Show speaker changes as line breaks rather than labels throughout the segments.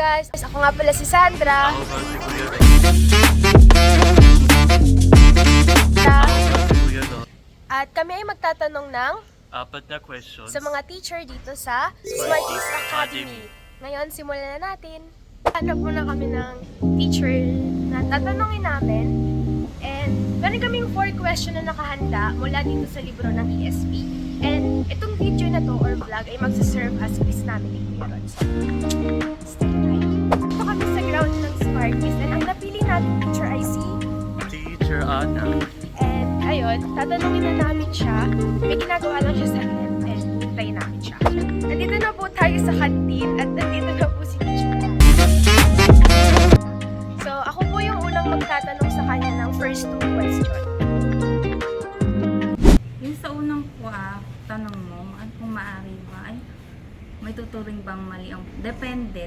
guys! Ako nga pala si Sandra. At kami ay magtatanong ng
apat na questions
sa mga teacher dito sa Smarties Academy. Ngayon, simulan na natin. Hanap muna kami ng teacher na tatanungin namin. And meron kaming 4 question na nakahanda mula dito sa libro ng ESP. And itong video na to or vlog ay magsaserve as quiz namin ni Kuya Ron. So, stay tayo. Ito kami sa ground ng Smarties. And ang napili natin teacher ay si
Teacher Ana.
And ayun, tatanungin na namin siya. May ginagawa lang siya sa akin and hintayin namin siya. Nandito na po tayo sa kantin at nandito na po si teacher. So, ako po yung unang magtatanong sa kanya ng first 2 question.
Yung sa unang tanong mo, kung maaari ba, ay may tuturing bang mali ang... Depende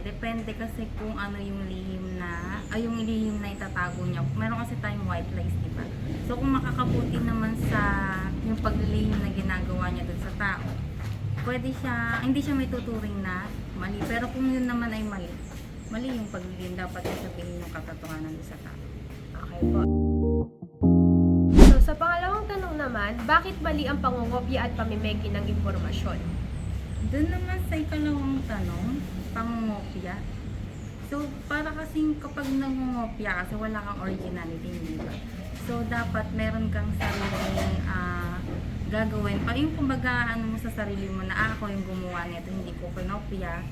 kasi kung ano yung lihim na, yung lihim na itatago niya. Meron kasi tayong white lies, diba? So kung makakabuti naman sa yung paglilihim na ginagawa niya dun sa tao, pwede siya, hindi siya may tuturing na mali. Pero kung yun naman ay mali yung paglilihim, dapat yung sabihin yung katotohanan dun sa tao.
Okay po. So, sa pangalawang tanong naman, bakit mali ang pangungopya at pamimeki ng impormasyon?
Doon naman sa ikalawang tanong, pangungopya. So, para kasing kapag nangungopya kasi wala kang originality, di ba? So, dapat meron kang sariling gagawin. Yung kumbaga, ano mo sa sarili mo na ako yung gumawa nito, hindi ko kinopya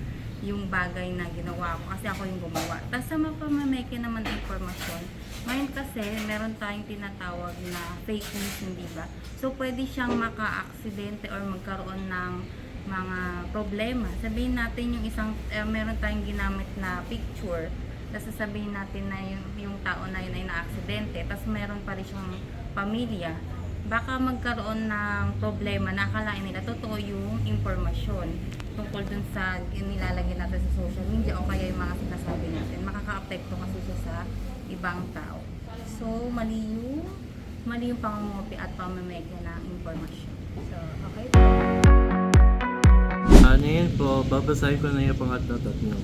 yung bagay na ginawa ko kasi ako yung gumawa. Tapos sa mapamameke naman ng informasyon, ngayon kasi meron tayong tinatawag na fake news, hindi ba? So, pwede siyang maka-aksidente or magkaroon ng mga problema. Sabihin natin yung isang, meron tayong ginamit na picture, tapos sasabihin natin na yung tao na yun ay na-aksidente, tapos meron pa rin siyang pamilya, baka magkaroon ng problema na akalain nila totoo yung impormasyon tungkol dun sa nilalagay natin sa social media o kaya yung mga sinasabi natin. Makaka-apekto kasi siya sa ibang tao. So, mali yung pangungopia at pamameke ng impormasyon.
So, okay.
Ano yun po, babasahin ko na yung pangatlong tatlo.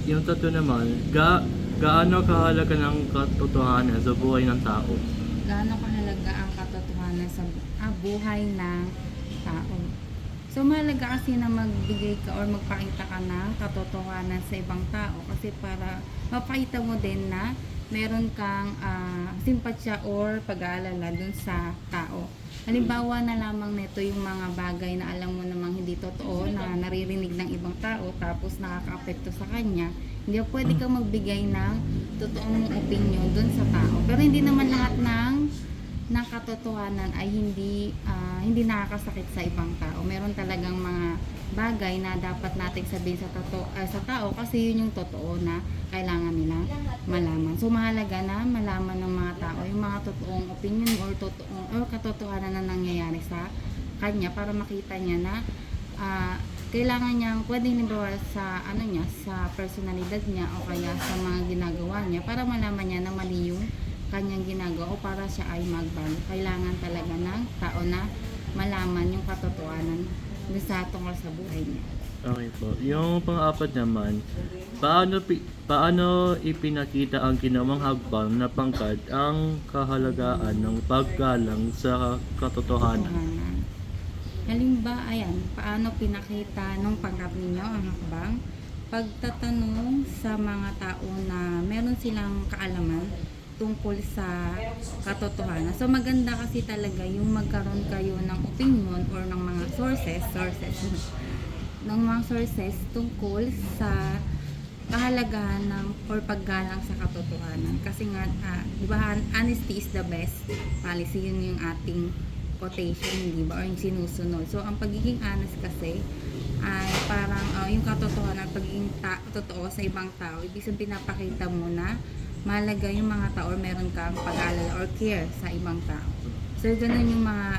Yung tatlo naman, gaano kahalaga ng katotohanan sa buhay ng tao?
Gaano kahalaga ang katotohanan sa buhay ng tao? So, mahalaga kasi na magbigay ka or magpakita ka ng katotohanan sa ibang tao kasi para mapakita mo din na meron kang simpatsya or pag-aalala dun sa tao. Halimbawa na lamang nito yung mga bagay na alam mo namang hindi totoo na naririnig ng ibang tao tapos nakaka-apekto sa kanya, hindi pwede kang magbigay ng totoong opinion dun sa tao. Pero hindi naman lahat ng katotohanan ay hindi nakakasakit sa ibang tao. Meron talagang mga bagay na dapat nating sabihin sa tao kasi yun yung totoo na kailangan nila malaman. So mahalaga na malaman ng mga tao yung mga totoong opinion or katotohanan na nangyayari sa kanya para makita niya na kailangan niyang pwedeng halimbawa sa sa personalidad niya o kaya sa mga ginagawa niya para malaman niya na mali yung kanyang ginagawa o para siya ay magbago. Kailangan talaga ng tao na malaman yung katotohanan sa tungkol sa buhay niya.
Okay po. Yung pang-apat naman, paano ipinakita ang ginawang hakbang na pangkat ang kahalagaan ng paggalang sa katotohanan?
Halimbawa, paano pinakita nung pangkat ninyo ang hakbang? Pagtatanong sa mga tao na meron silang kaalaman tungkol sa katotohanan. So maganda kasi talaga yung magkaroon kayo ng opinion or ng mga sources ng mga sources tungkol sa kahalagahan ng or paggalang sa katotohanan. Kasi nga, di ba, honesty is the best policy, yun yung ating quotation, di ba, or yung sinusunod. So ang pagiging honest kasi ay parang yung katotohanan, pagiging totoo sa ibang tao, ibig sabihin pinapakita mo na mahalaga yung mga tao or meron kang pag-aalala or care sa ibang tao. So, ganun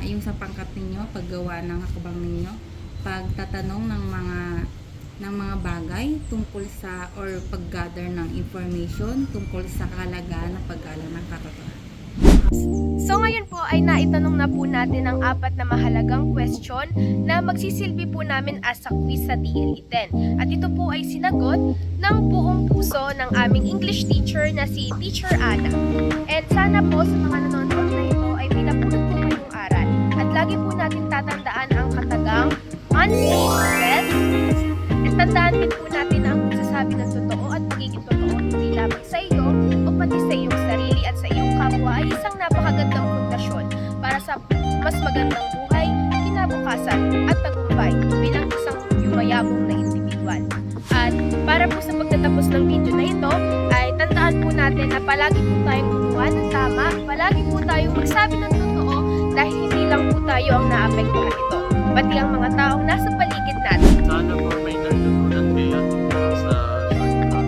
yung sa pangkat ninyo, paggawa ng hakbang ninyo, pagtatanong ng mga bagay tungkol sa or pag-gather ng information tungkol sa kahalagaan ng pag-aalala ng katotohanan.
So ngayon po ay naitanong na po natin ang 4 na mahalagang question na magsisilbi po namin as a quiz sa DLE10. At ito po ay sinagot ng buong puso ng aming English teacher na si Teacher Ana. And sana po sa mga nanonood na ito ay pinapulot po kayong aral. At lagi po natin tatandaan ang katagang honesty is the best. At tandaan din po natin ang pagsasabi ng totoo at pagiging totoo hindi lamang sa iyo o pati sa iyong sarili at sa iyong kapwa ay isang napakagandang pundasyon para sa mas magandang buhay, kinabukasan at tagumpay bilang isang yumayabong na individual. At para po sa pagtatapos ng video na ito, ay tandaan po natin na palagi po tayong gumawa ng tama, palagi po tayong magsabi ng totoo dahil hindi lang po tayo ang naapektuhan ito, pati ang mga taong nasa paligid natin.
Sana po may natutunan kayo sa shortcut.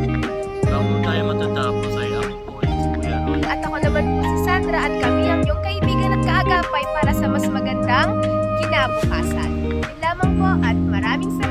Bago tayo matatapos ay ako po ay si Kuya Ron.
At ako naman po si Sandra at kami ang iyong kaibigan at kaagapay para sa mas magandang kinabukasan. Yun lamang po at maraming salamat.